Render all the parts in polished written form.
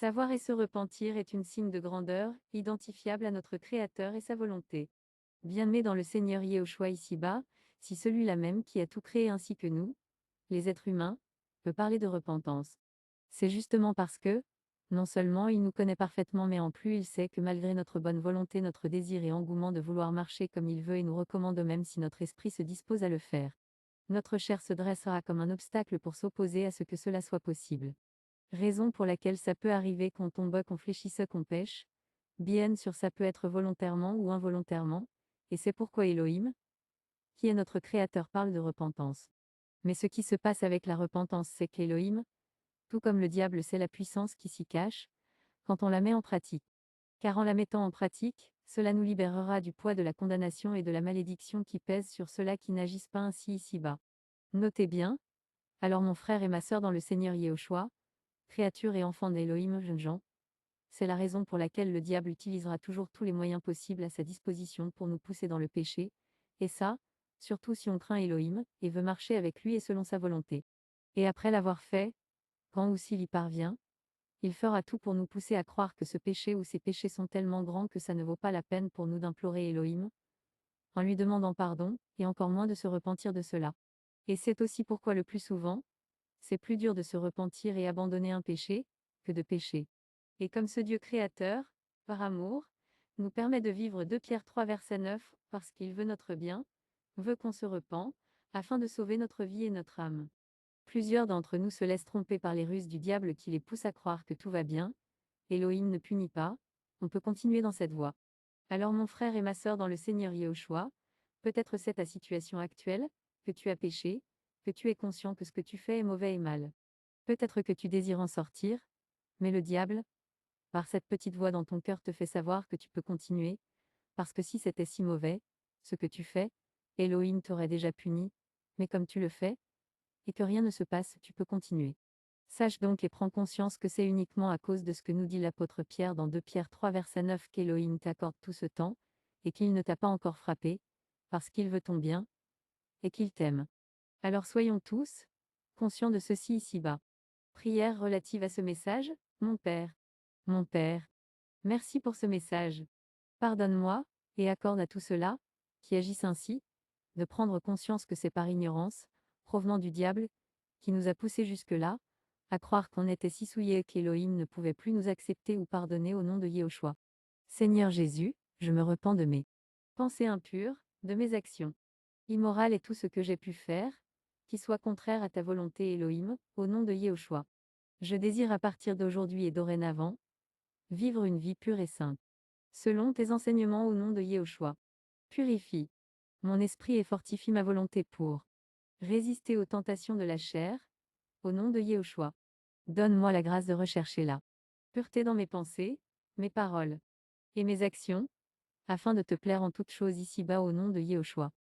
Savoir et se repentir est une signe de grandeur, identifiable à notre Créateur et sa volonté. Bien-aimé dans le Seigneur Yahushua ici-bas, si celui-là même qui a tout créé ainsi que nous, les êtres humains, peut parler de repentance. C'est justement parce que, non seulement il nous connaît parfaitement mais en plus il sait que malgré notre bonne volonté, notre désir et engouement de vouloir marcher comme il veut et nous recommande même si notre esprit se dispose à le faire. Notre chair se dressera comme un obstacle pour s'opposer à ce que cela soit possible. Raison pour laquelle ça peut arriver qu'on tombe, qu'on fléchisse, qu'on pêche. Bien sûr, ça peut être volontairement ou involontairement, et c'est pourquoi Elohim, qui est notre Créateur, parle de repentance. Mais ce qui se passe avec la repentance, c'est qu'Elohim, tout comme le diable sait la puissance qui s'y cache, quand on la met en pratique. Car en la mettant en pratique, cela nous libérera du poids de la condamnation et de la malédiction qui pèsent sur ceux-là qui n'agissent pas ainsi ici-bas. Notez bien, alors mon frère et ma sœur dans le Seigneur Yahushua, créature et enfant d'Elohim, jeunes gens, c'est la raison pour laquelle le diable utilisera toujours tous les moyens possibles à sa disposition pour nous pousser dans le péché, et ça, surtout si on craint Elohim, et veut marcher avec lui et selon sa volonté. Et après l'avoir fait, quand ou s'il y parvient, il fera tout pour nous pousser à croire que ce péché ou ces péchés sont tellement grands que ça ne vaut pas la peine pour nous d'implorer Elohim, en lui demandant pardon, et encore moins de se repentir de cela. Et c'est aussi pourquoi le plus souvent, c'est plus dur de se repentir et abandonner un péché, que de pécher. Et comme ce Dieu créateur, par amour, nous permet de vivre 2 Pierre 3 verset 9, parce qu'il veut notre bien, veut qu'on se repent, afin de sauver notre vie et notre âme. Plusieurs d'entre nous se laissent tromper par les ruses du diable qui les poussent à croire que tout va bien, Elohim ne punit pas, on peut continuer dans cette voie. Alors mon frère et ma sœur dans le Seigneur Yahushua, peut-être c'est ta situation actuelle, que tu as péché, que tu es conscient que ce que tu fais est mauvais et mal. Peut-être que tu désires en sortir, mais le diable, par cette petite voix dans ton cœur te fait savoir que tu peux continuer, parce que si c'était si mauvais, ce que tu fais, Elohim t'aurait déjà puni, mais comme tu le fais, et que rien ne se passe, tu peux continuer. Sache donc et prends conscience que c'est uniquement à cause de ce que nous dit l'apôtre Pierre dans 2 Pierre 3 verset 9 qu'Elohim t'accorde tout ce temps, et qu'il ne t'a pas encore frappé, parce qu'il veut ton bien, et qu'il t'aime. Alors soyons tous conscients de ceci ici-bas. Prière relative à ce message, mon Père. Mon Père. Merci pour ce message. Pardonne-moi, et accorde à tous ceux-là, qui agissent ainsi, de prendre conscience que c'est par ignorance, provenant du diable, qui nous a poussés jusque-là, à croire qu'on était si souillés qu'Élohim ne pouvait plus nous accepter ou pardonner au nom de Yahushua. Seigneur Jésus, je me repens de mes pensées impures, de mes actions immorales et tout ce que j'ai pu faire, qui soit contraire à ta volonté Elohim, au nom de Yahushua. Je désire à partir d'aujourd'hui et dorénavant, vivre une vie pure et sainte. Selon tes enseignements au nom de Yahushua. Purifie mon esprit et fortifie ma volonté pour résister aux tentations de la chair, au nom de Yahushua. Donne-moi la grâce de rechercher la pureté dans mes pensées, mes paroles et mes actions, afin de te plaire en toutes choses ici-bas au nom de Yahushua.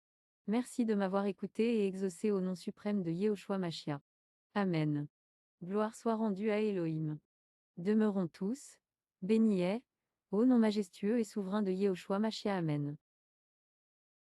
Merci de m'avoir écouté et exaucé au nom suprême de Yahushua Mashiach. Amen. Gloire soit rendue à Elohim. Demeurons tous bénis est, ô nom majestueux et souverain de Yahushua Mashiach. Amen.